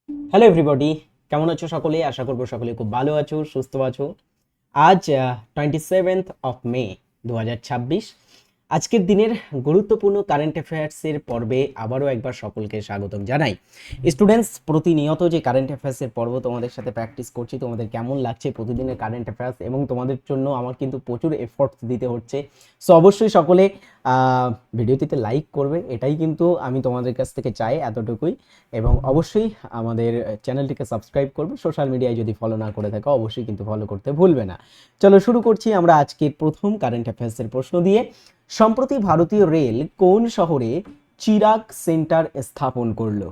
Hello everybody, কেমন আছো সকলে? আশা করবো সকলে খুব ভালো আছো, সুস্থ আছো। আজ 27 মে 2026। আজকের দিনের গুরুত্বপূর্ণ কারেন্ট অ্যাফেয়ার্সের পর্বে আবারও একবার সকলকে স্বাগতম জানাই। স্টুডেন্টস, প্রতিনিয়ত যে কারেন্ট অ্যাফেয়ার্সের পর্ব তোমাদের সাথে প্র্যাকটিস করছি, তোমাদের কেমন লাগছে প্রতিদিনের কারেন্ট অ্যাফেয়ার্স? এবং তোমাদের জন্য আমার কিন্তু প্রচুর এফোর্টস দিতে হচ্ছে। সো অবশ্যই সকলে ভিডিওটিতে লাইক করবে, এটাই কিন্তু আমি তোমাদের কাছ থেকে চাই, এতটুকুই। এবং অবশ্যই আমাদের চ্যানেলটিকে সাবস্ক্রাইব করবে। সোশ্যাল মিডিয়ায় যদি ফলো না করে থাকো অবশ্যই কিন্তু ফলো করতে ভুলবে না। চলো শুরু করছি আমরা আজকের প্রথম কারেন্ট অ্যাফেয়ার্সের প্রশ্ন দিয়ে। সম্প্রতি ভারতীয় রেল কোন শহরে চিরাগ সেন্টার স্থাপন করলো?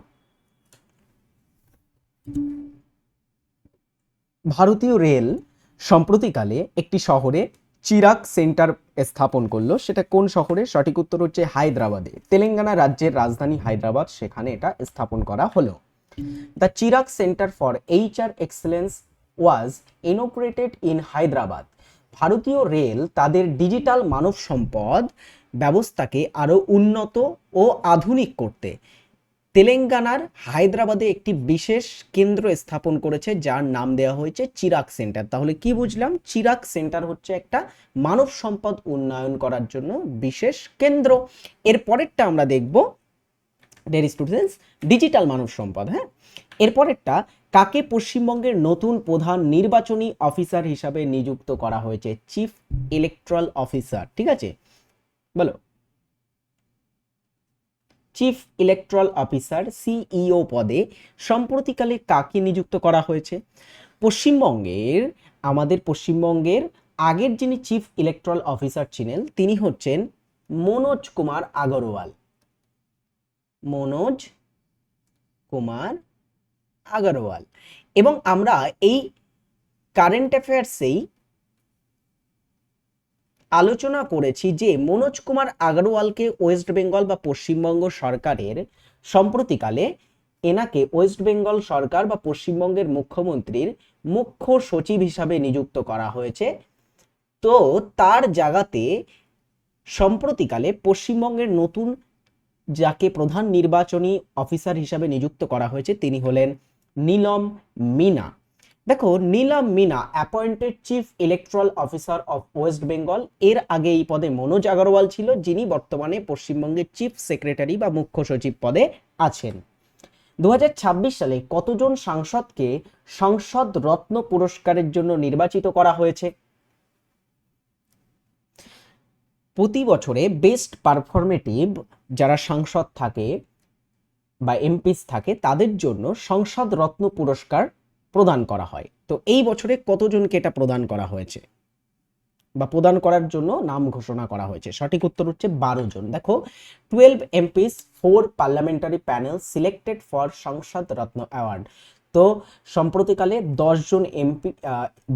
ভারতীয় রেল সম্প্রতিকালে একটি শহরে চিরাগ সেন্টার স্থাপন করলো। সেটা কোন শহরে? সঠিক উত্তর হচ্ছে হায়দ্রাবাদে। তেলেঙ্গানা রাজ্যের রাজধানী হায়দ্রাবাদ, সেখানে এটা স্থাপন করা হলো। The Chirag centre for HR excellence was ইনোগ্রেটেড in Hyderabad. ভারতীয় রেল তাদের ডিজিটাল মানব সম্পদ ব্যবস্থাকে আরও উন্নত ও আধুনিক করতে তেলেঙ্গানার হায়দ্রাবাদে একটি বিশেষ কেন্দ্র স্থাপন করেছে, যার নাম দেওয়া হয়েছে চিরাগ সেন্টার। তাহলে কি বুঝলাম? চিরাগ সেন্টার হচ্ছে একটা মানব সম্পদ উন্নয়ন করার জন্য বিশেষ কেন্দ্র। এর পরেরটা আমরা দেখব, ডিয়ার স্টুডেন্টস, ডিজিটাল মানব সম্পদ। হ্যাঁ, এরপরেরটা, কাকে পশ্চিমবঙ্গের নতুন প্রধান নির্বাচনী অফিসার হিসাবে নিযুক্ত করা হয়েছে? Chief electoral officer. ঠিক আছে, বলো। চিফ ইলেকট্রাল অফিসার সিইও পদে সম্প্রতিকালে কাকে নিযুক্ত করা হয়েছে? পশ্চিমবঙ্গের, আমাদের পশ্চিমবঙ্গের আগের যিনি চিফ ইলেকট্রাল অফিসার ছিলেন তিনি হচ্ছেন মনোজ কুমার আগরওয়াল। মনোজ কুমার আগরওয়াল। এবং আমরা এই কারেন্ট অ্যাফেয়ার্সেই আলোচনা করেছি যে মনোজ কুমার আগরওয়ালকে ওয়েস্ট বেঙ্গল বা পশ্চিমবঙ্গ সরকারের সম্প্রতিকালে এনাকে ওয়েস্ট বেঙ্গল সরকার বা পশ্চিমবঙ্গের মুখ্যমন্ত্রীর মুখ্য সচিব হিসাবে নিযুক্ত করা হয়েছে। তো তার জায়গাতে সম্প্রতিকালে পশ্চিমবঙ্গের নতুন যাকে প্রধান নির্বাচনী অফিসার হিসাবে নিযুক্ত করা হয়েছে তিনি হলেন নীলম মিনা। দেখো, Neelam Meena appointed chief electoral officer of West Bengal. এর আগে এই পদে মনোজ আগরওয়াল ছিল, যিনি বর্তমানে পশ্চিমবঙ্গের চিফ সেক্রেটারি বা মুখ্য সচিব পদে আছেন। 2026 সালে কতজন সাংসদকে সংসদ রত্ন পুরস্কারের জন্য নির্বাচিত করা হয়েছে? প্রতি বছরে বেস্ট পারফরমেটিভ যারা সাংসদ থাকে বা এমপিস থাকে তাদের জন্য সংসদ রত্ন পুরস্কার প্রদান করা হয়। তো এই বছরে কতজনকে এটা প্রদান করা হয়েছে বা প্রদান করার জন্য নাম ঘোষণা করা হয়েছে? সঠিক উত্তর হচ্ছে 12 জন। দেখো, 12 MPs, 4 parliamentary panel selected for সংসদ রত্ন অ্যাওয়ার্ড। তো সম্প্রতিকালে 10 জন এমপি,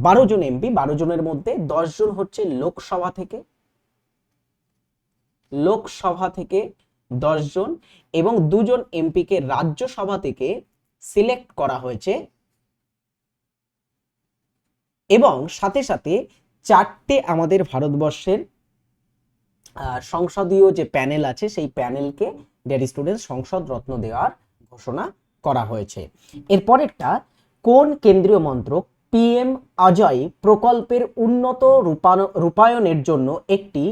12 জন এমপি, 12 জনের মধ্যে 10 জন হচ্ছে লোকসভা থেকে, লোকসভা থেকে 10 জন, এবং 2 জন এমপিকে রাজ্যসভা থেকে সিলেক্ট করা হয়েছে। এবং সাথে সাথে 4টে আমাদের ভারতবর্ষের সংসদীয় যে প্যানেল আছে সেই প্যানেলকে ডিয়ার স্টুডেন্টস সংসদ রত্ন দেওয়ার ঘোষণা করা হয়েছে। এরপরেরটা, কোন কেন্দ্রীয় মন্ত্রক পিএম অজয় প্রকল্পের উন্নত রূপায়ণের জন্য একটি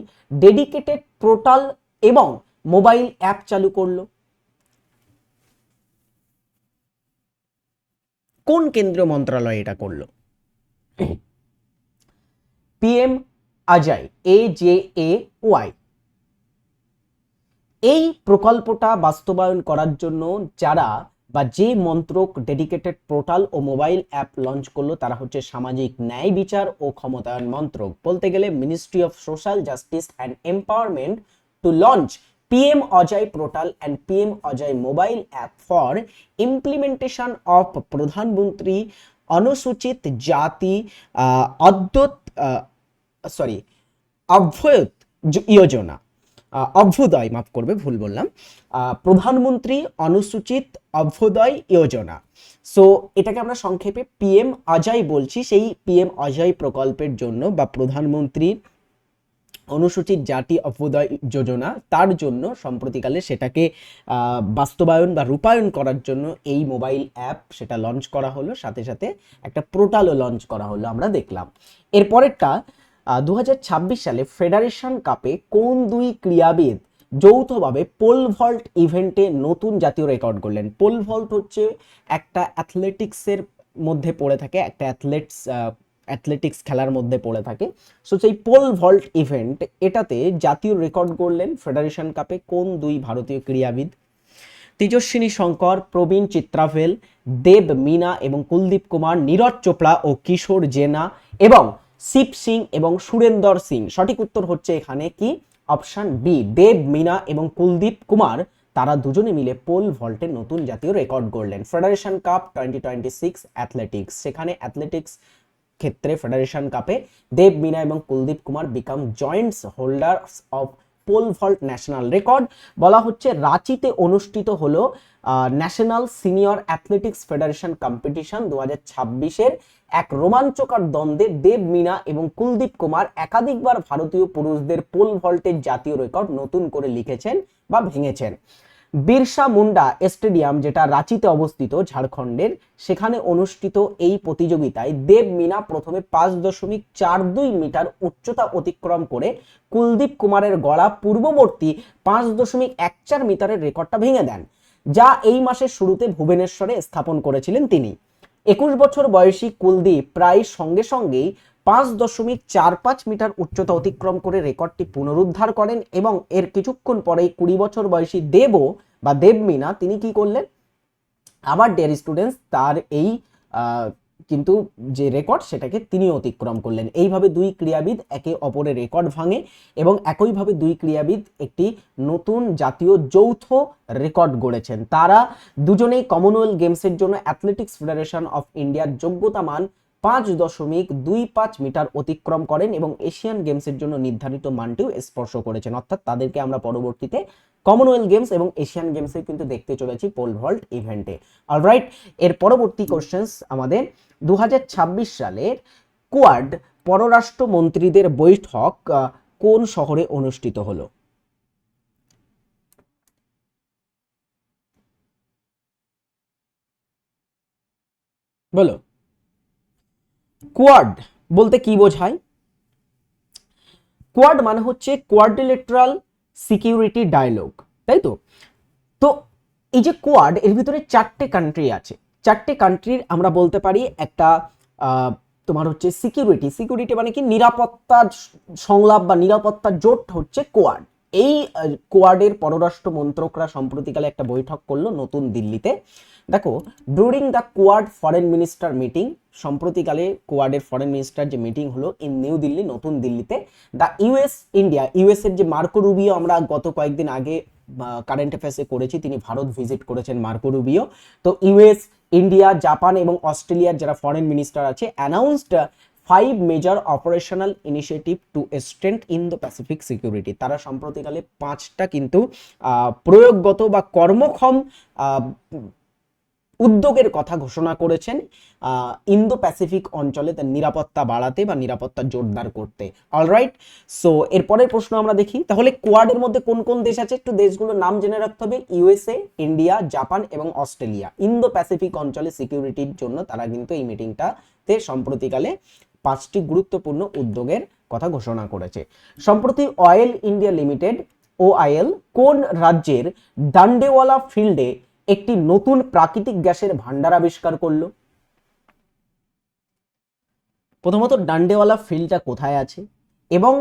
ডেডিকেটেড পোর্টাল এবং মোবাইল অ্যাপ চালু করলো? কোন কেন্দ্রীয় মন্ত্রণালয় এটা করলো? PM Ajay, AJAY। এই প্রকল্পটা বাস্তবায়ন করার জন্য যারা বা যে মন্ত্রক ডেডিকেটেড পোর্টাল ও মোবাইল অ্যাপ লঞ্চ করলো তারা হচ্ছে সামাজিক ন্যায়, বিচার ও ক্ষমতায়ন মন্ত্রক, বলতে গেলে ministry of social justice and empowerment, to launch PM Ajay portal and PM Ajay mobile app for implementation of প্রধানমন্ত্রী অনুসূচিত জাতি অদ্যত সরি অভ্যুদয় যোজনা, অভ্যুদয়, মাফ করবে ভুল বললাম, প্রধানমন্ত্রী অনুসূচিত অভ্যুদয় যোজনা। সো এটাকে আমরা সংক্ষেপে পিএম অজয় বলছি। সেই পিএম অজয় প্রকল্পের জন্য বা প্রধানমন্ত্রী অনুসূচিত জাতি অভ্যুদয় যোজনা, তার জন্য সম্প্রতিকালে সেটাকে বাস্তবায়ন বা রূপায়ণ করার জন্য এই মোবাইল অ্যাপ সেটা লঞ্চ করা হলো, সাথে সাথে একটা পোর্টালও লঞ্চ করা হলো, আমরা দেখলাম। এরপরেরটা 2026 সালে ফেডারেশন কাপে কোন দুই ক্রীড়াবিদ যৌথভাবে পোল ভল্ট ইভেন্টে নতুন জাতীয় রেকর্ড করলেন? পোল ভল্ট হচ্ছে একটা অ্যাথলেটিক্সের মধ্যে পড়ে থাকে, একটা অ্যাথলেটিক্স খেলার মধ্যে পড়ে থাকে। সো সেই পোল ভল্ট ইভেন্ট, এটাতে জাতীয় রেকর্ড করলেন ফেডারেশন কাপে কোন দুই ভারতীয় ক্রীড়াবিদ? তেজস্বিনী শঙ্কর, প্রবীণ চিত্রাভেল, দেব মিনা এবং কুলদীপ কুমার, নীরজ চোপড়া ও কিশোর জেনা এবং শিব সিং এবং সুরেন্দর সিং। সঠিক উত্তর হচ্ছে এখানে কি অপশন বি, দেব মিনা এবং কুলদীপ কুমার, তারা দুজনে মিলে পোল ভল্টে নতুন জাতীয় রেকর্ড করলেন। ফেডারেশন কাপ 2026 অ্যাথলেটিক্স, সেখানে অ্যাথলেটিক্স ক্ষেত্রে ফেডারেশন কাপে দেব মিনা এবং Kuldeep Kumar became joints holders of pole vault national record. বলা হচ্ছে রাঁচিতে অনুষ্ঠিত হলো national senior athletics federation competition 2026-এর এক রোমাঞ্চকর দ্বন্দ্বে দেব মিনা এবং কুলদীপ কুমার একাধিকবার ভারতীয় পুরুষদের পোল ভল্টের জাতীয় রেকর্ড নতুন করে লিখেছেন বা ভেঙেছেন। বিরসা মুন্ডা স্টেডিয়াম, যেটা রাঁচিতে অবস্থিত ঝাড়খণ্ডের, সেখানে অনুষ্ঠিত এই প্রতিযোগিতায় দেব মিনা প্রথমে 5.42 মিটার উচ্চতা অতিক্রম করে কুলদীপ কুমারের গড়া পূর্ববর্তী 5.14 মিটারের রেকর্ডটা ভেঙে দেন, যা এই মাসের শুরুতে ভুবনেশ্বরে স্থাপন করেছিলেন তিনি। 21 বছর বয়সী কুলদীপ প্রায় সঙ্গে সঙ্গেই 5.45 মিটার উচ্চতা অতিক্রম করে রেকর্ডটি পুনরুদ্ধার করেন এবং এর কিছুক্ষণ পরেই 20 বছর বয়সী দেব মিনা তিনি কি করলেন, আবার ডিয়ার স্টুডেন্টস, তার এই কিন্তু যে রেকর্ড সেটাকে তিনি অতিক্রম করলেন। এইভাবে দুই ক্রীড়াবিদ একে অপরের রেকর্ড ভাঙে এবং একইভাবে দুই ক্রীড়াবিদ একটি নতুন জাতীয় যৌথ রেকর্ড গড়েছেন। তারা দুজনেই কমনওয়েলথ গেমসের জন্য অ্যাথলেটিক্স ফেডারেশন অফ ইন্ডিয়ার যোগ্যতা মান 5.25 মিটার অতিক্রম করেন এবং এশিয়ান গেমসের জন্য নির্ধারিত মানটিও স্পর্শ করেছেন। অর্থাৎ তাদেরকে আমরা পরবর্তীতে কমনওয়েলথ গেমস এবং এশিয়ান গেমসে কিন্তু দেখতে চলেছি পোল ভল্ট ইভেন্টে। অলরাইট, এর পরবর্তী কোশ্চেন্স আমাদের 2026 সালের কোয়াড পররাষ্ট্র মন্ত্রীদের বৈঠক কোন শহরে অনুষ্ঠিত হলো? বলো। কোয়াড বলতে কি বোঝায়? কোয়াড মানে হচ্ছে কোয়াড্রিলেটারাল সিকিউরিটি ডায়ালগ, তাই তো? তো এই যে কোয়াড, এর ভিতরে 4টে কান্ট্রি আছে। 4টে কান্ট্রির আমরা বলতে পারি একটা তোমার হচ্ছে সিকিউরিটি মানে কি নিরাপত্তা সংলাপ বা নিরাপত্তা জোট হচ্ছে কোয়াড। এই কোয়াডের পররাষ্ট্র মন্ত্রকরা সম্প্রতিকালে একটা বৈঠক করলো নতুন দিল্লিতে। দেখো, during the Quad foreign minister meeting, সম্প্রতিকালে কোয়াডের ফরেন মিনিস্টার যে মিটিং হলো ইন নিউ দিল্লি, নতুন দিল্লিতে, দ্য ইউএস এর যে মার্কো রুবিও, আমরা গত কয়েকদিন আগে কারেন্ট অ্যাফেয়ার্সে করেছি, তিনি ভারত ভিজিট করেছেন মার্কো রুবিও। তো ইউএস, ইন্ডিয়া, জাপান এবং অস্ট্রেলিয়ার যারা ফরেন মিনিস্টার আছে announced 5 major operational initiative to strength in the Pacific security. তারা সম্প্রতিকালে 5টা কিন্তু প্রয়োগগত বা কর্মক্ষম উদ্যোগের কথা ঘোষণা করেছেন ইন্দো প্যাসিফিক অঞ্চলে তার নিরাপত্তা বাড়াতে বা নিরাপত্তা জোরদার করতে। অলরাইট, সো এরপরের প্রশ্ন আমরা দেখি, তাহলে কোয়াডের মধ্যে কোন কোন দেশ আছে? একটু দেশগুলোর নাম জেনে রাখতে হবে। ইউএসএ, ইন্ডিয়া, জাপান এবং অস্ট্রেলিয়া। ইন্দো প্যাসিফিক অঞ্চলে সিকিউরিটির জন্য তারা কিন্তু এই মিটিংটাতে সম্প্রতিকালে 5টি গুরুত্বপূর্ণ উদ্যোগের কথা ঘোষণা করেছে। সম্প্রতি অয়েল ইন্ডিয়া লিমিটেড OIL কোন রাজ্যের দান্ডেওয়ালা ফিল্ডে একটি নতুন প্রাকৃতিক গ্যাসের ভান্ডার আবিষ্কার করলো? প্রথমত ডান্ডেওয়ালা ফিল্ডটা কোথায় আছে এবং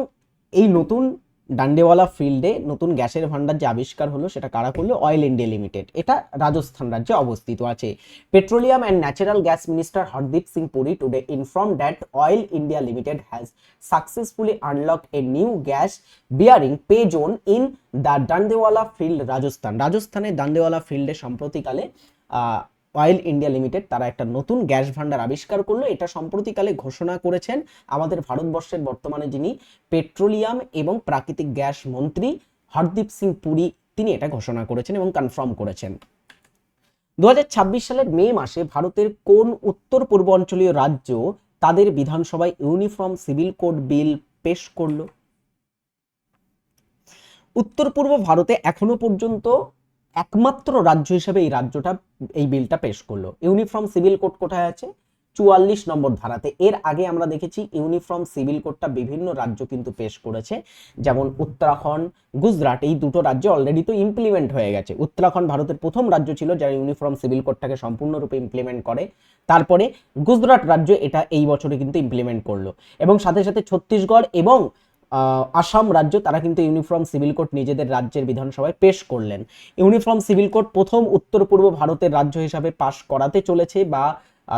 এই নতুন ডান্ডেওয়ালা ফিল্ডে নতুন গ্যাসের ভান্ডার যে আবিষ্কার হলো সেটা কারা করলো? Oil India limited. এটা রাজস্থান রাজ্যে অবস্থিত আছে। Petroleum and natural gas minister Hardeep Singh Puri today inform that oil India limited has successfully unlock a new gas bearing pay zone in the Dandewala field, Rajasthan. রাজস্থানের ডান্ডেওয়ালা ফিল্ডে সম্প্রতিকালে অয়েল ইন্ডিয়া লিমিটেড তারা একটা নতুন গ্যাস ভান্ডার আবিষ্কার করলো। এটা সম্প্রতিকালে ঘোষণা করেছেন আমাদের ভারতবর্ষের বর্তমানে যিনি পেট্রোলিয়াম এবং প্রাকৃতিক গ্যাস মন্ত্রী হরদীপ সিং পুরী, তিনি এটা ঘোষণা করেছেন এবং কনফার্ম করেছেন। 2026 সালের মে মাসে ভারতের কোন উত্তর পূর্বাঞ্চলীয় রাজ্য তাদের বিধানসভায় ইউনিফর্ম সিভিল কোড বিল পেশ করলো? উত্তর পূর্ব ভারতে এখনো পর্যন্ত একমাত্র রাজ্য হিসেবে এই বিলটা পেশ করলো। ইউনিফর্ম সিভিল কোড কোথায় আছে? 44 নম্বর ধারাতে। এর আগে আমরা দেখেছি ইউনিফর্ম সিভিল কোডটা বিভিন্ন রাজ্য কিন্তু পেশ করেছে, যেমন উত্তরাখণ্ড, গুজরাট, এই দুটো রাজ্যে অলরেডি তো ইমপ্লিমেন্ট হয়ে গেছে। উত্তরাখণ্ড ভারতের প্রথম রাজ্য ছিল যারা ইউনিফর্ম সিভিল কোডটাকে সম্পূর্ণরূপে ইমপ্লিমেন্ট করে। তারপরে গুজরাট রাজ্য এটা এই বছরে কিন্তু ইমপ্লিমেন্ট করলো, এবং সাথে সাথে ছত্তিশগড় এবং আসাম রাজ্য তারা কিন্তু ইউনিফর্ম সিভিল কোড নিজেদের রাজ্যের বিধানসভায় পেশ করলেন। ইউনিফর্ম সিভিল কোড প্রথম উত্তর পূর্ব ভারতের রাজ্য হিসাবে পাশ করাতে চলেছে বা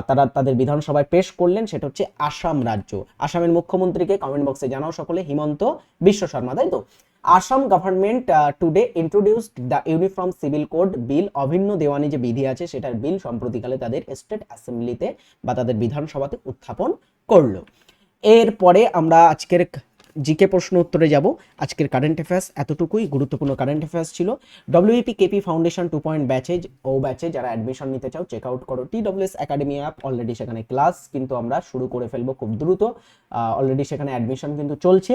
তারা তাদের বিধানসভায় পেশ করলেন, সেটা হচ্ছে আসাম রাজ্য। আসামের মুখ্যমন্ত্রীকে কমেন্ট বক্সে জানাও সকলে, হিমন্ত বিশ্ব শর্মা, তাই তো? Assam government today introduced the uniform civil code বিল। অভিন্ন দেওয়ানি যে বিধি আছে সেটার বিল সম্প্রতিকালে তাদের স্টেট অ্যাসেম্বলিতে বা তাদের বিধানসভাতে উত্থাপন করলো। এরপরে আমরা আজকের জিকে প্রশ্ন উত্তরে যাব। আজকের কারেন্ট অ্যাফেয়ার্স এতটুকুই, গুরুত্বপূর্ণ কারেন্ট অ্যাফেয়ার্স ছিল। ডব্লিউপি কেপি ফাউন্ডেশন 2 ব্যাচে যারা অ্যাডমিশন নিতে চাও চেক আউট করো TWS একাডেমি অ্যাপ। অলরেডি সেখানে ক্লাস কিন্তু আমরা শুরু করে ফেলবো খুব দ্রুত। অলরেডি সেখানে অ্যাডমিশন কিন্তু চলছে।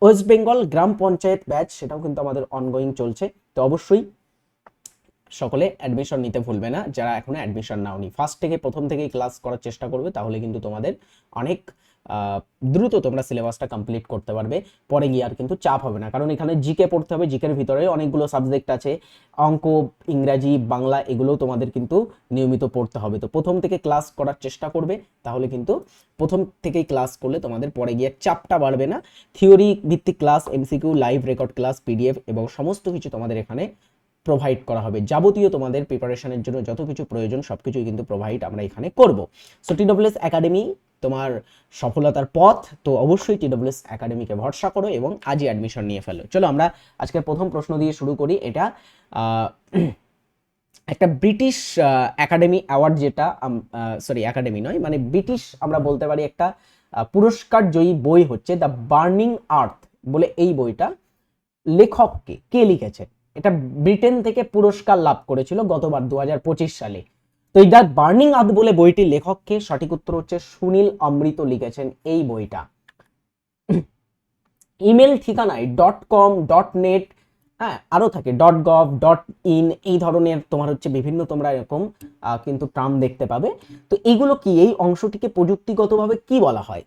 ওয়েস্ট বেঙ্গল গ্রাম পঞ্চায়েত ব্যাচ সেটাও কিন্তু আমাদের অনগোয়িং চলছে। তো অবশ্যই সকলে অ্যাডমিশন নিতে ভুলবে না যারা এখনো অ্যাডমিশন নাওনি। প্রথম থেকেই ক্লাস করার চেষ্টা করবে, তাহলে কিন্তু তোমাদের অনেক দ্রুত তোমরা সিলেবাসটা কমপ্লিট করতে পারবে। পরে গিয়ে আর কিন্তু চাপ হবে না, কারণ এখানে জিকে পড়তে হবে। জিকের ভিতরে অনেকগুলো সাবজেক্ট আছে, অঙ্ক, ইংরাজি, বাংলা, এগুলোও তোমাদের কিন্তু নিয়মিত পড়তে হবে। তো প্রথম থেকে ক্লাস করার চেষ্টা করবে, তাহলে কিন্তু প্রথম থেকেই ক্লাস করলে তোমাদের পরে গিয়ে চাপটা বাড়বে না। থিওরি ভিত্তিক class, MCQ, live record class, PDF এবং সমস্ত কিছু তোমাদের এখানে প্রোভাইড করা হবে। যাবতীয় তোমাদের প্রিপারেশনের জন্য যত কিছু প্রয়োজন সবকিছুই কিন্তু প্রোভাইড আমরা এখানে করব। সো TWS একাডেমি তোমার সফলতার পথ, তো অবশ্যই TWS একাডেমিকে ভরসা করো এবং আজই অ্যাডমিশন নিয়ে ফেলো। চলো আমরা আজকের প্রথম প্রশ্ন দিয়ে শুরু করি। এটা একটা ব্রিটিশ একাডেমি অ্যাওয়ার্ড, যেটা একাডেমি নয়, মানে ব্রিটিশ আমরা বলতে পারি একটা পুরস্কার জয়ী বই হচ্ছে দ্য বার্নিং আর্থ বলে এই বইটা। লেখককে কে লিখেছে? এটা ব্রিটেন থেকে পুরস্কার লাভ করেছিল গতবার 2025 সালে। তো এই দ্য বার্নিং আর্থ বলে বইটির লেখককে? সঠিক উত্তর হচ্ছে সুনীল অমৃত লিখেছেন এই বইটা। ইমেল ঠিকানায় .com, .net, হ্যাঁ আরো থাকে .gov, .in, এই ধরনের তোমার হচ্ছে বিভিন্ন তোমরা এরকম কিন্তু টার্ম দেখতে পাবে। তো এইগুলো কি? এই অংশটিকে প্রযুক্তিগতভাবে কি বলা হয়?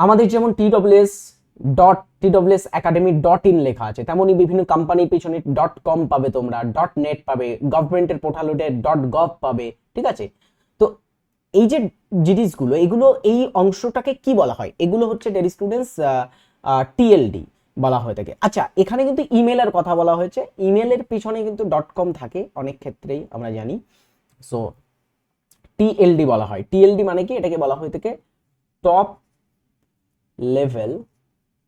আমাদের যেমন TWS একাডেমি .in লেখা আছে, তেমনই বিভিন্ন কোম্পানির পিছনে .com পাবে তোমরা, .net পাবে, গভর্নমেন্টের পোর্টালে .gov পাবে, ঠিক আছে? তো এই যে জিনিসগুলো, এগুলো এই অংশটাকে কি বলা হয়? এগুলো হচ্ছে ডিয়ার স্টুডেন্টস TLD বলা হয়ে থাকে। আচ্ছা, এখানে কিন্তু ইমেলের কথা বলা হয়েছে। ইমেলের পিছনে কিন্তু .com থাকে অনেক ক্ষেত্রেই আমরা জানি। সো TLD বলা হয়। TLD মানে কি? এটাকে বলা হয়ে থাকে টপ লেভেল,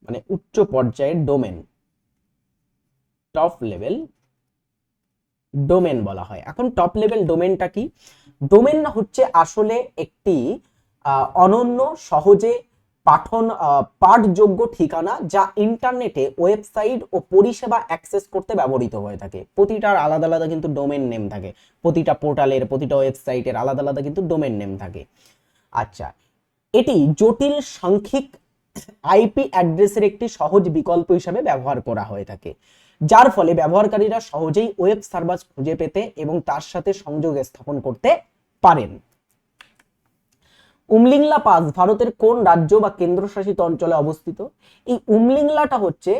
মানে উচ্চ পর্যায়ের ডোমেন, টপ লেভেল ডোমেন বলা হয়। এখন টপ লেভেল ডোমেনটা কি? ডোমেন হচ্ছে আসলে একটি অনন্য, সহজে পাঠযোগ্য ঠিকানা, যা ইন্টারনেটে ওয়েবসাইট ও পরিষেবা অ্যাক্সেস করতে ব্যবহৃত হয়ে থাকে। প্রতিটার আলাদা আলাদা কিন্তু ডোমেন নেম থাকে, প্রতিটা পোর্টালের, প্রতিটা ওয়েবসাইটের আলাদা আলাদা কিন্তু ডোমেন নেম থাকে। আচ্ছা, এটি জটিল সাংখ্যিক আইপি অ্যাড্রেসের একটি সহজ বিকল্প হিসাবে ব্যবহার করা হয়ে থাকে, যার ফলে ব্যবহারকারীরা সহজেই ওয়েব সার্ভার খুঁজে পেতে এবং তার সাথে সংযোগ স্থাপন করতে পারেন। উমলিংলা পাস ভারতের কোন রাজ্য বা কেন্দ্রশাসিত অঞ্চলে অবস্থিত? এই উমলিংলাটা হচ্ছে,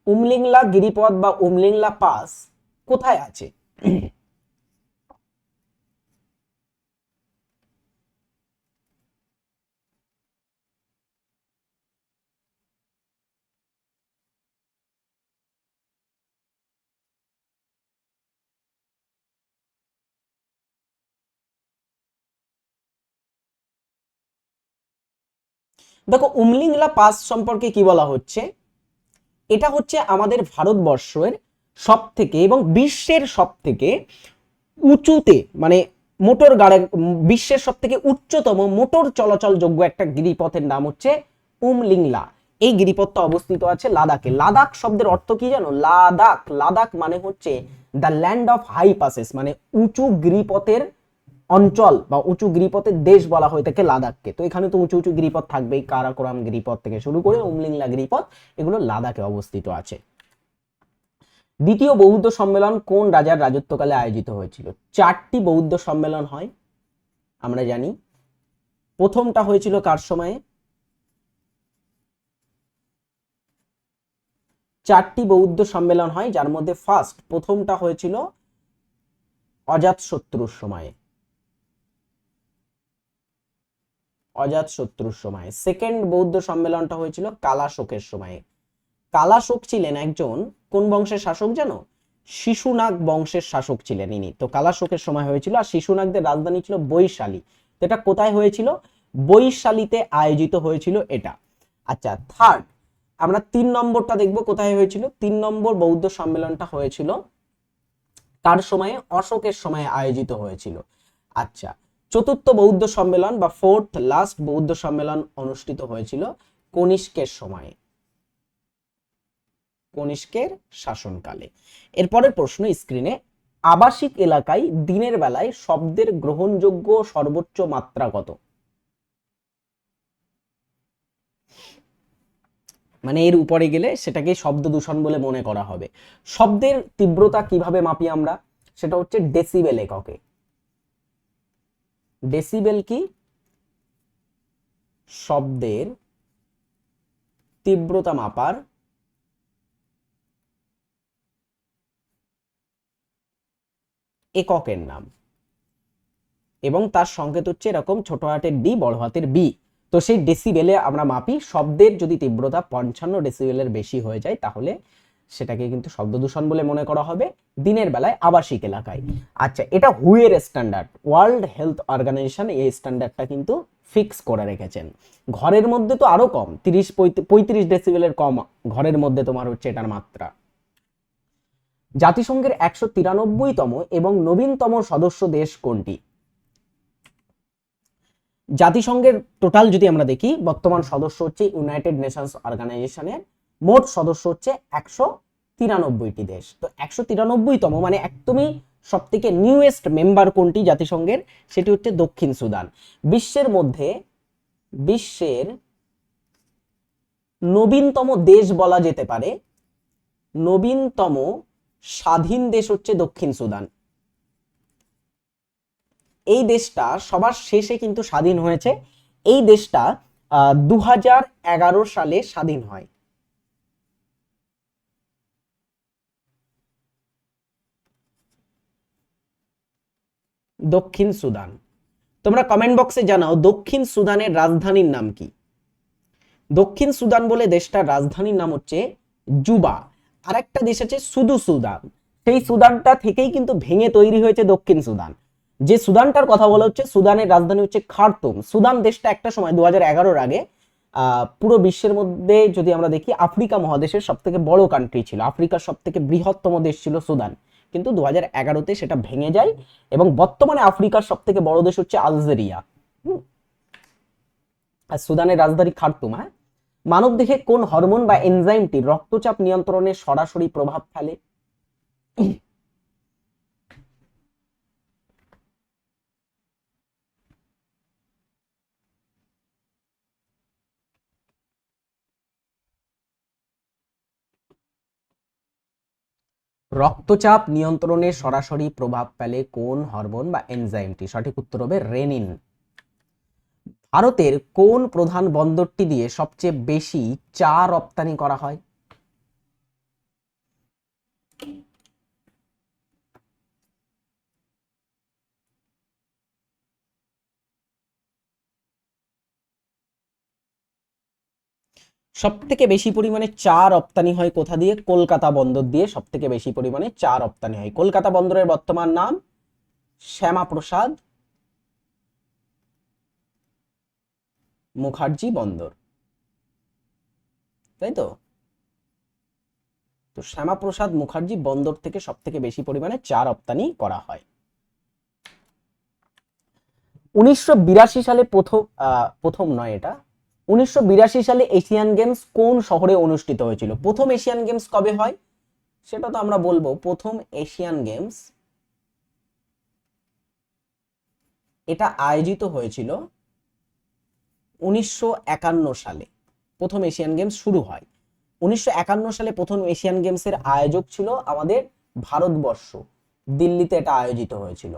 উমলিংলা গিরিপথ বা উমলিংলা পাস কোথায় আছে? দেখো, উমলিংলা পাস সম্পর্কে কি বলা হচ্ছে? এটা হচ্ছে আমাদের ভারতবর্ষের সব থেকে এবং বিশ্বের সব থেকে উঁচুতে, মানে মোটর গাড়ি, বিশ্বের সব থেকে উচ্চতম মোটর চলাচল যোগ্য একটা গিরিপথের নাম হচ্ছে উমলিংলা। এই গিরিপথটা অবস্থিত আছে লাদাখে। লাদাখ শব্দের অর্থ কি জানো? লাদাখ, লাদাখ মানে হচ্ছে the land of high passes, মানে উঁচু গিরিপথের অঞ্চল বা উঁচু গিরিপথের দেশ বলা হয়ে থাকে লাদাখকে। তো এখানে তো উঁচু উঁচু গিরিপথ থাকবেই, কারাকোরাম গিরিপথ থেকে শুরু করে উমলিংলা গিরিপথ, এগুলো লাদাখে অবস্থিত আছে। দ্বিতীয় বৌদ্ধ সম্মেলন কোন রাজার রাজত্বকালে আয়োজিত হয়েছিল? 4টি বৌদ্ধ সম্মেলন হয় আমরা জানি। প্রথমটা হয়েছিল কার সময়ে? 4টি বৌদ্ধ সম্মেলন হয়, যার মধ্যে প্রথমটা হয়েছিল অজাতশত্রুর সময়ে, অজাতশত্রুর সময়ে। সেকেন্ড বৌদ্ধ সম্মেলনটা হয়েছিল কালাশোকের সময়ে। কালাশোক ছিলেন একজন কোন বংশের শাসক জানো? শিশুনাগ বংশের শাসক ছিলেন ইনি। তো কালাশোকের সময় হয়েছিল। আর শিশুনাগদের রাজধানী ছিল বৈশালী। তো এটা কোথায় হয়েছিল? বৈশালীতে আয়োজিত হয়েছিল এটা। আচ্ছা, থার্ড আমরা 3 নম্বরটা দেখবো কোথায় হয়েছিল। 3 নম্বর বৌদ্ধ সম্মেলনটা হয়েছিল কার সময়ে? অশোকের সময়ে আয়োজিত হয়েছিল। আচ্ছা, চতুর্থ বৌদ্ধ সম্মেলন বা ফোর্থ লাস্ট বৌদ্ধ সম্মেলন অনুষ্ঠিত হয়েছিল কনিষ্কের সময়ে, কনিষ্কের শাসনকালে। এরপরের প্রশ্ন স্ক্রিনে, আবাসিক এলাকায় দিনের বেলায় শব্দের গ্রহণযোগ্য সর্বোচ্চ মাত্রা কত? মানে এর উপরে গেলে সেটাকে শব্দ দূষণ বলে মনে করা হবে। শব্দের তীব্রতা কিভাবে মাপি আমরা? সেটা হচ্ছে ডেসিবেল এককে। ডেসিবেল কি? শব্দের তীব্রতা মাপার এককের নাম, এবং তার সংকেত হচ্ছে এরকম ছোট হাতের ডি বড় হাতের বি। তো সেই ডেসিবেলে আমরা মাপি। শব্দের যদি তীব্রতা 55 ডেসিবেলের বেশি হয়ে যায় তাহলে সেটাকে কিন্তু শব্দ দূষণ বলে মনে করা হবে দিনের বেলায় আবাসিক এলাকায়। আচ্ছা, এটা হুয়ের স্ট্যান্ডার্ড, ওয়ার্ল্ড হেলথ অর্গানাইজেশন এই স্ট্যান্ডার্ডটা কিন্তু ফিক্স করে রেখেছেন। ঘরের মধ্যে তো আরো কম, 35 ডেসিবেলের কম ঘরের মধ্যে তোমার হচ্ছে এটার মাত্রা। জাতিসংঘের 193তম এবং নবীনতম সদস্য দেশ কোনটি? জাতিসংঘের টোটাল যদি আমরা দেখি, বর্তমান সদস্য হচ্ছে ইউনাইটেড নেশনস অর্গানাইজেশনের, মোট সদস্য হচ্ছে 193টি দেশ। তো 193তম মানে একদমই সব থেকে নিউয়েস্ট মেম্বার কোনটি জাতিসংঘের? সেটি হচ্ছে দক্ষিণ সুদান। বিশ্বের মধ্যে বিশ্বের নবীনতম দেশ বলা যেতে পারে, নবীনতম স্বাধীন দেশ হচ্ছে দক্ষিণ সুদান। এই দেশটা সবার শেষে কিন্তু স্বাধীন হয়েছে। এই দেশটা 2011 সালে স্বাধীন হয়। দক্ষিণ সুদান। তোমরা কমেন্ট বক্সে জানাও দক্ষিণ সুদানের রাজধানীর নাম কি? দক্ষিণ সুদান বলে দেশটার রাজধানীর নাম হচ্ছে জুবা। আরেকটা দেশ আছে সুদু সুদান, সেই সুদানটা থেকেই কিন্তু ভেঙে তৈরি হয়েছে দক্ষিণ সুদান। যে সুদানটার কথা বলা হচ্ছে, সুদানের রাজধানী হচ্ছে খার্তুম। সুদান দেশটা একটা সময় 2011-র আগে পুরো বিশ্বের মধ্যে যদি আমরা দেখি আফ্রিকা মহাদেশের সব থেকে বড় কান্ট্রি ছিল, আফ্রিকার সব থেকে বৃহত্তম দেশ ছিল সুদান। কিন্তু 2011-তে সেটা ভেঙে যায় এবং বর্তমানে আফ্রিকার সব থেকে বড় দেশ হচ্ছে আলজেরিয়া। আর সুদানের রাজধানী খার্তুম। হ্যাঁ, মানবদেহে কোন হরমোন বা এনজাইমটি রক্তচাপ নিয়ন্ত্রণে সরাসরি প্রভাব ফেলে? রক্তচাপ নিয়ন্ত্রণে সরাসরি প্রভাব ফেলে কোন হরমোন বা এনজাইমটি? সঠিক উত্তর হবে রেনিন। ভারতের কোন প্রধান বন্দরটি দিয়ে সবচেয়ে বেশি চা রপ্তানি করা হয়? সব থেকে বেশি পরিমাণে চা রপ্তানি হয় কোথা দিয়ে? কলকাতা বন্দর দিয়ে সব থেকে বেশি পরিমাণে চা রপ্তানি হয়। কলকাতা বন্দরের বর্তমান নাম শ্যামাপ্রসাদ মুখার্জি বন্দর, তাই তো? তো শ্যামাপ্রসাদ মুখার্জি বন্দর থেকে সব থেকে বেশি পরিমাণে চা রপ্তানি করা হয়। 1982 সালে প্রথম নয়, এটা 1982 সালে এশিয়ান গেমস কোন শহরে অনুষ্ঠিত হয়েছিল? প্রথম এশিয়ান গেমস কবে হয় সেটা তো আমরা বলবো। প্রথম এশিয়ান গেমস এটা আয়োজিত হয়েছিল 1951 সালে। প্রথম এশিয়ান গেমস শুরু হয় 1951 সালে। প্রথম এশিয়ান গেমসের আয়োজক ছিল আমাদের ভারতবর্ষ, দিল্লিতে এটা আয়োজিত হয়েছিল।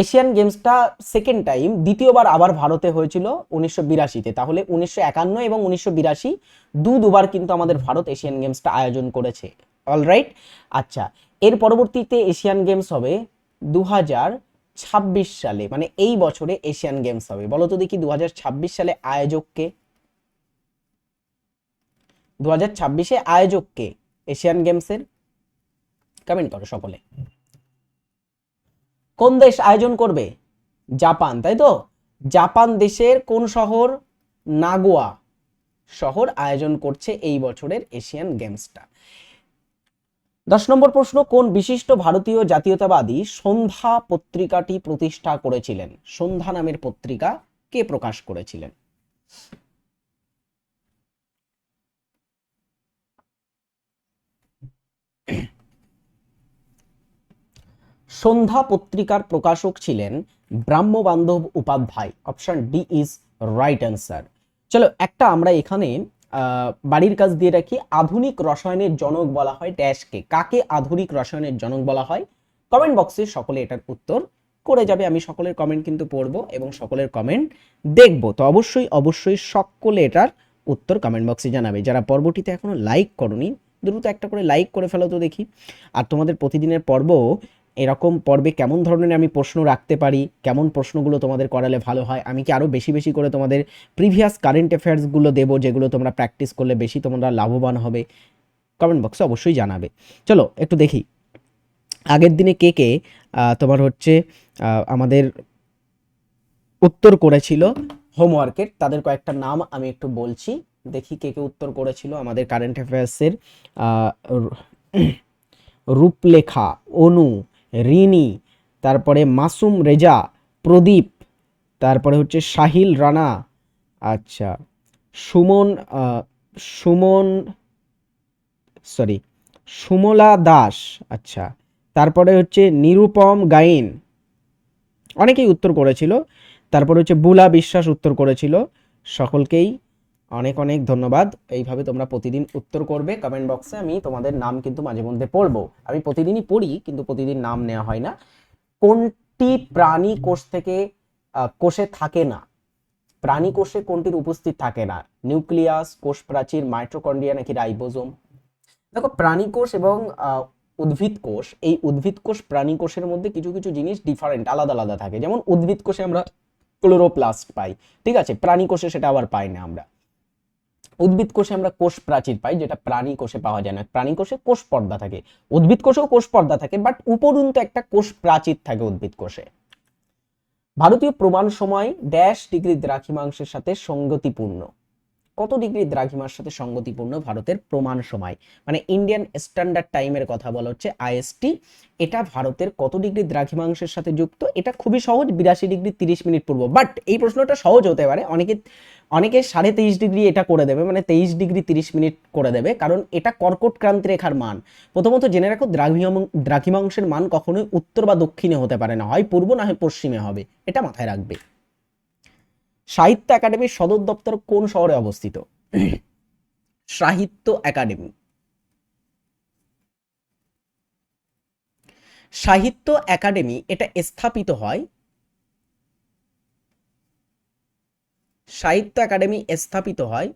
এশিয়ান গেমসটা সেকেন্ড টাইম, দ্বিতীয়বার আবার ভারতে হয়েছিল 1982-তে। তাহলে 1951 এবং 1982 দুবার কিন্তু আমাদের ভারত এশিয়ান গেমসটা আয়োজন করেছে। অলরাইট, আচ্ছা, এর পরবর্তীতে এশিয়ান গেমস হবে 2026 সালে, মানে এই বছরে এশিয়ান গেমস হবে। বলো তো দেখি 2026 সালে আয়োজককে, 2026-এ আয়োজককে এশিয়ান গেমসের? কমেন্ট করো সকলে। কোন দেশ আয়োজন করবে? জাপান, তাই তো? জাপান দেশের কোন শহর? নাগোয়া শহর আয়োজন করছে এই বছরের এশিয়ান গেমসটা। 10 নম্বর প্রশ্ন, কোন বিশিষ্ট ভারতীয় জাতীয়তাবাদী সন্ধ্যা পত্রিকাটি প্রতিষ্ঠা করেছিলেন? সন্ধ্যা নামের পত্রিকা কে প্রকাশ করেছিলেন? সন্ধ্যা পত্রিকার প্রকাশক ছিলেন Brahmabandhab Upadhyay. Option D is right answer. চলো একটা আমরা এখানে বাড়ির কাজ দিয়ে রাখি। আধুনিক রসায়নের জনক বলা হয় ড্যাশকে। কাকে আধুনিক রসায়নের জনক বলা হয়? কমেন্ট বক্সে সকলে এটার উত্তর করে যাবে। আমি সকলের কমেন্ট কিন্তু পড়বো এবং সকলের কমেন্ট দেখবো, তো অবশ্যই অবশ্যই সকলে এটার উত্তর কমেন্ট বক্সে জানাবে। যারা পর্বটিতে এখনো লাইক করনি, দ্রুত একটা করে লাইক করে ফেলো তো দেখি। আর তোমাদের প্রতিদিনের পর্ব, এরকম পর্বে কেমন ধরনের আমি প্রশ্ন রাখতে পারি, কেমন প্রশ্নগুলো তোমাদের করালে ভালো হয়, আমি কি আরও বেশি বেশি করে তোমাদের প্রিভিয়াস কারেন্ট অ্যাফেয়ার্সগুলো দেবো, যেগুলো তোমরা প্র্যাকটিস করলে বেশি তোমরা লাভবান হবে, কমেন্ট বক্সে অবশ্যই জানাবে। চলো একটু দেখি আগের দিনে কে কে তোমার হচ্ছে আমাদের উত্তর করেছিল হোমওয়ার্কের। তাদের কয়েকটা নাম আমি একটু বলছি, দেখি কে কে উত্তর করেছিল আমাদের কারেন্ট অ্যাফেয়ার্সের। রূপলেখা, অনু, রিনি, তারপরে মাসুম রেজা, প্রদীপ, তারপরে হচ্ছে সাহিল রানা, আচ্ছা, সুমন, সুমন, সরি, সুমলা দাস, আচ্ছা, তারপরে হচ্ছে নিরুপম গাইন, অনেকেই উত্তর করেছিল। তারপরে হচ্ছে বুলা বিশ্বাস উত্তর করেছিল। সকলকেই অনেক অনেক ধন্যবাদ। এইভাবে তোমরা প্রতিদিন উত্তর করবে কমেন্ট বক্সে। আমি তোমাদের নাম কিন্তু মাঝে মধ্যে পড়বো, আমি প্রতিদিনই পড়ি কিন্তু প্রতিদিন নাম নেওয়া হয় না। কোনটি প্রাণী কোষ থেকে কোষে থাকে না? প্রাণী কোষে কোনটির উপস্থিত থাকে না? নিউক্লিয়াস, কোষ প্রাচীর, মাইটোকন্ড্রিয়া নাকি রাইবোজোম? দেখো, প্রাণী কোষ এবং উদ্ভিদ কোষ, এই উদ্ভিদ কোষ প্রাণী কোষের মধ্যে কিছু কিছু জিনিস ডিফারেন্ট, আলাদা আলাদা থাকে। যেমন উদ্ভিদ কোষে আমরা ক্লোরোপ্লাস্ট পাই, ঠিক আছে, প্রাণী কোষে সেটা আবার পাই না আমরা। উদ্ভিদ কোষে আমরা কোষ প্রাচীর পাই, যেটা প্রাণী কোষে পাওয়া যায় না। প্রাণী কোষে কোষ পর্দা থাকে, উদ্ভিদ কোষেও কোষ পর্দা থাকে, বাট উপরন্তু একটা কোষ প্রাচীর থাকে উদ্ভিদ কোষে। ভারতীয় প্রমাণ সময় ড্যাশ ডিগ্রি দ্রাঘিমাংশের সাথে সঙ্গতিপূর্ণ? কত ডিগ্রি দ্রাঘিমার সাথে সঙ্গতিপূর্ণ ভারতের প্রমাণ সময়? মানে ইন্ডিয়ান স্ট্যান্ডার্ড টাইমের কথা বলা হচ্ছে, আইএসটি। এটা ভারতের কত ডিগ্রি দ্রাঘিমাংশের সাথে যুক্ত? এটা খুবই সহজ, 82 ডিগ্রি 30 মিনিট পূর্ব। বাট এই প্রশ্নটা সহজ হতে পারে, অনেকে 23.5 ডিগ্রি এটা করে দেবে, মানে 23 ডিগ্রি 30 মিনিট করে দেবে, কারণ এটা কর্কট ক্রান্তি রেখার মান। প্রথমত জেনে রাখো, দ্রাঘিমাংশের মান কখনোই উত্তর বা দক্ষিণে হতে পারে না, হয় পূর্ব না হয় পশ্চিমে হবে, এটা মাথায় রাখবে। সাহিত্য একাডেমির সদর দপ্তর কোন শহরে অবস্থিত? সাহিত্য একাডেমি, সাহিত্য একাডেমি এটা স্থাপিত হয়, সাহিত্য একাডেমি স্থাপিত হয়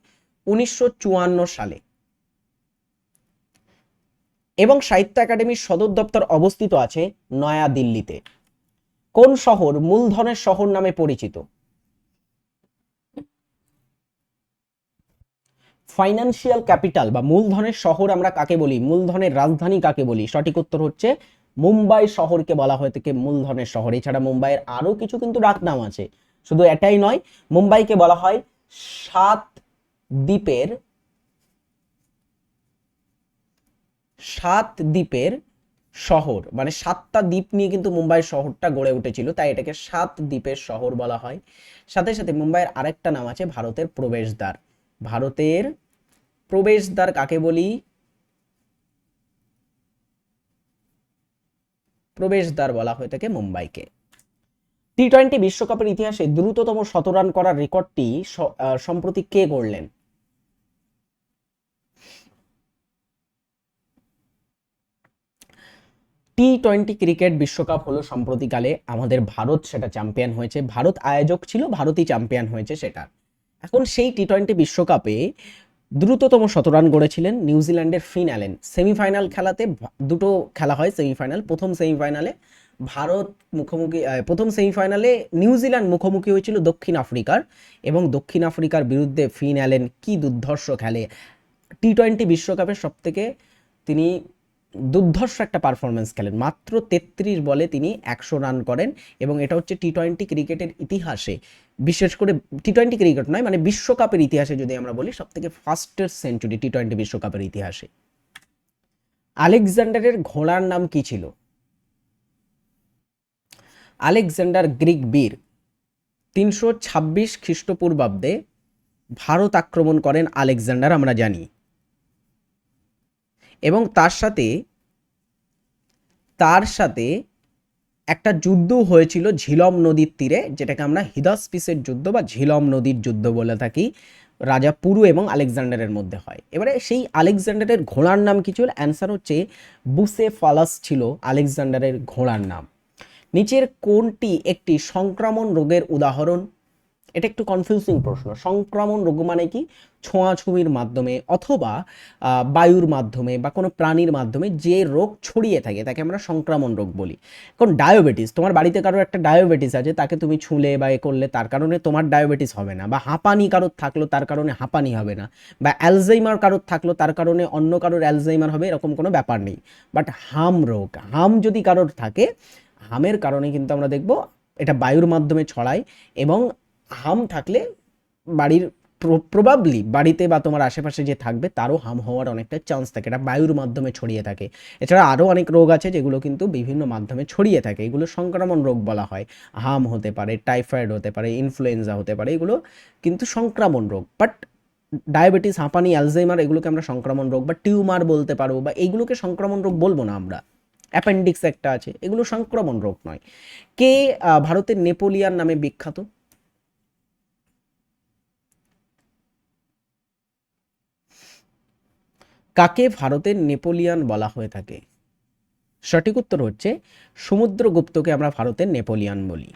1954 সালে, এবং সাহিত্য একাডেমির সদর দপ্তর অবস্থিত আছে নয়া দিল্লিতে। কোন শহর মূলধনের শহর নামে পরিচিত? ফাইন্যান্সিয়াল ক্যাপিটাল বা মূলধনের শহর আমরা কাকে বলি? মূলধনের রাজধানী কাকে বলি? সঠিক উত্তর হচ্ছে মুম্বাই শহরকে বলা হয়ে থাকে মূলধনের শহর। এছাড়া মুম্বাইয়ের আরো কিছু কিন্তু ডাকনাম আছে, শুধু এটাই নয়। মুম্বাইকে বলা হয় সাত দ্বীপের শহর, মানে 7টা দ্বীপ নিয়ে কিন্তু মুম্বাই শহরটা গড়ে উঠেছিল, তাই এটাকে 7 দ্বীপের শহর বলা হয়। সাথে সাথে মুম্বাইয়ের আরেকটা নাম আছে ভারতের প্রবেশদ্বার। ভারতের প্রবেশদ্বার কাকে বলি? প্রবেশদ্বার বলা হয়ে থাকে মুম্বাইকে। টি-20 বিশ্বকাপের ইতিহাসে দ্রুততম শতরান করার রেকর্ডটি সম্প্রতি কে গড়লেন? টি-20 ক্রিকেট বিশ্বকাপ হলো সম্প্রতিকালে, আমাদের ভারত সেটা চ্যাম্পিয়ন হয়েছে, ভারত আয়োজক ছিল, ভারতই চ্যাম্পিয়ন হয়েছে সেটা। এখন সেই টি-20 বিশ্বকাপে দ্রুততম শতরান গড়েছিলেন নিউজিল্যান্ডের ফিন অ্যালেন। সেমিফাইনাল খেলাতে দুটো খেলা হয় সেমিফাইনাল। প্রথম সেমিফাইনালে ভারত মুখোমুখি, প্রথম সেমিফাইনালে নিউজিল্যান্ড মুখোমুখি হয়েছিল দক্ষিণ আফ্রিকার, এবং দক্ষিণ আফ্রিকার বিরুদ্ধে ফিন অ্যালেন কি দুর্ধর্ষ খেলে। টি-20 বিশ্বকাপের সবথেকে তিনি দুর্ধর্ষ একটা পারফরমেন্স খেলেন। মাত্র 33 বলে তিনি 100 রান করেন, এবং এটা হচ্ছে টি-20 ক্রিকেটের ইতিহাসে, বিশেষ করে টি-20 ক্রিকেট নয়, মানে বিশ্বকাপের ইতিহাসে যদি আমরা বলি, সবথেকে ফাস্টেস্ট সেঞ্চুরি টি-20 বিশ্বকাপের ইতিহাসে। আলেকজান্ডারের ঘোড়ার নাম কি ছিল? আলেকজান্ডার গ্রিক বীর 326 খ্রিস্টপূর্বাব্দে ভারত আক্রমণ করেন আলেকজান্ডার, আমরা জানি, এবং তার সাথে একটা যুদ্ধ হয়েছিল ঝিলম নদীর তীরে, যেটাকে আমরা হিদাসপিসের যুদ্ধ বা ঝিলম নদীর যুদ্ধ বলে থাকি, রাজা পুরু এবং আলেকজান্ডারের মধ্যে হয়। এবারে সেই আলেকজান্ডারের ঘোড়ার নাম কি ছিল? অ্যান্সার হচ্ছে বুসেফালাস ছিল আলেকজান্ডারের ঘোড়ার নাম। নিচের কোনটি একটি সংক্রমণ রোগের উদাহরণ? এটা একটু কনফিউজিং প্রশ্ন। সংক্রমণ রোগ মানে কি? ছোঁয়াছুঁয়ির মাধ্যমে অথবা বায়ুর মাধ্যমে বা কোনো প্রাণীর মাধ্যমে যে রোগ ছড়িয়ে থাকে তাকে আমরা সংক্রমণ রোগ বলি। এখন ডায়াবেটিস, তোমার বাড়িতে কারোর একটা ডায়াবেটিস আছে, তাকে তুমি ছুঁলে বা এ করলে তার কারণে তোমার ডায়াবেটিস হবে না, বা হাঁপানি কারোর থাকলো তার কারণে হাঁপানি হবে না, বা অ্যালজাইমার কারোর থাকলো তার কারণে অন্য কারোর অ্যালজাইমার হবে, এরকম কোনো ব্যাপার নেই। বাট হাম রোগ, হাম যদি কারোর থাকে, হামের কারণে কিন্তু আমরা দেখব এটা বায়ুর মাধ্যমে ছড়ায়, এবং হাম থাকলে বাড়ির প্রবাবলি বাড়িতে বা তোমার আশেপাশে যে থাকবে তারও হাম হওয়ার অনেকটা চান্স থাকে, এটা বায়ুর মাধ্যমে ছড়িয়ে থাকে। এছাড়া আরও অনেক রোগ আছে যেগুলো কিন্তু বিভিন্ন মাধ্যমে ছড়িয়ে থাকে, এগুলো সংক্রমণ রোগ বলা হয়। হাম হতে পারে, টাইফয়েড হতে পারে, ইনফ্লুয়েঞ্জা হতে পারে, এগুলো কিন্তু সংক্রমণ রোগ। বাট ডায়াবেটিস, হাঁপানি, অ্যালজাইমার এগুলোকে আমরা সংক্রমণ রোগ বা টিউমার বলতে পারো, বা এইগুলোকে সংক্রমণ রোগ বলবো না আমরা। অ্যাপেন্ডিক্স একটা আছে, এগুলো সংক্রমণ রোগ নয়। কে ভারতের নেপোলিয়ান নামে বিখ্যাত? কাকে ভারতের নেপোলিয়ান বলা হয়ে থাকে? সঠিক উত্তর হচ্ছে সমুদ্রগুপ্তকে আমরা ভারতের নেপোলিয়ান বলি।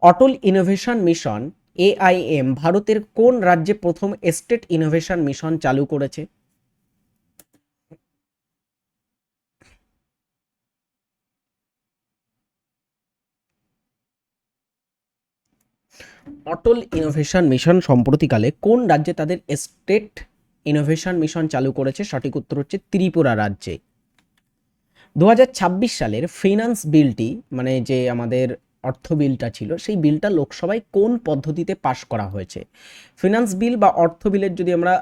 অটল ইনোভেশন মিশন AIM ভারতের কোন রাজ্যে প্রথম স্টেট ইনোভেশন মিশন চালু করেছে? অটল ইনোভেশন মিশন সম্প্রতিকালে কোন রাজ্যে তাদের স্টেট ইনোভেশন মিশন চালু করেছে? সঠিক উত্তর হচ্ছে ত্রিপুরা রাজ্যে। 2026 সালের ফিনান্স বিলটি, মানে যে আমাদের অর্থ বিলটা ছিল, সেই বিলটা লোকসভায় কোন পদ্ধতিতে পাশ করা হয়েছে? ফিনান্স বিল বা অর্থ বিলের যদি আমরা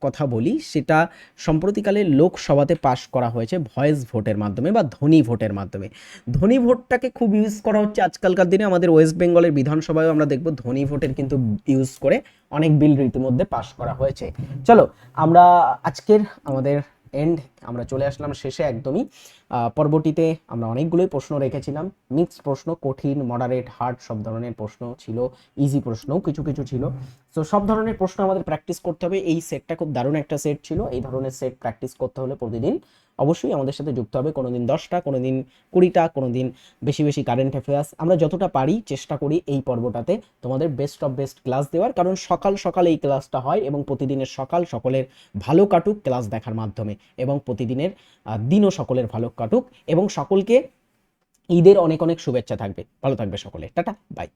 কথা বলি, সেটা সম্প্রতিকালে লোকসভাতে পাশ করা হয়েছে ভয়েস ভোটের মাধ্যমে বা ধ্বনি ভোটের মাধ্যমে। ধ্বনি ভোটটাকে খুব ইউজ করা হচ্ছে আজকালকার দিনে, আমাদের ওয়েস্ট বেঙ্গলের বিধানসভায় আমরা দেখব ধ্বনি ভোটের কিন্তু ইউজ করে অনেক বিল রীতিমধ্যে পাশ করা হয়েছে। চলো আমরা আজকের আমাদের এন্ড, আমরা চলে আসলাম শেষে একদমই। পরবর্তীতে আমরা অনেকগুলোই প্রশ্ন রেখেছিলাম, মিক্সড প্রশ্ন, কঠিন, মডারেট, হার্ড সব ধরনের প্রশ্ন ছিল, ইজি প্রশ্নও কিছু কিছু ছিল। তো সব ধরনের প্রশ্ন আমাদের প্র্যাকটিস করতে হবে। এই সেটটা খুব দারুণ একটা সেট ছিল। এই ধরনের সেট প্র্যাকটিস করতে হলে প্রতিদিন অবশ্যই আমাদের সাথে যুক্ত হবে। কোনোদিন 10টা, কোনোদিন 20টা, কোনোদিন বেশি বেশি কারেন্ট অ্যাফেয়ার্স। আমরা যতটা পারি চেষ্টা করি এই পর্বটাতে তোমাদের বেস্ট অফ বেস্ট ক্লাস দেওয়ার, কারণ সকাল সকাল এই ক্লাসটা হয়, এবং প্রতিদিনের সকাল সকলের ভালো কাটুক ক্লাস দেখার মাধ্যমে, এবং প্রতিদিনের দিনও সকলের ভালো কাটুক, এবং সকলকে ঈদের অনেক অনেক শুভেচ্ছা থাকবে। ভালো থাকবে সকলে, টাটা, বাই।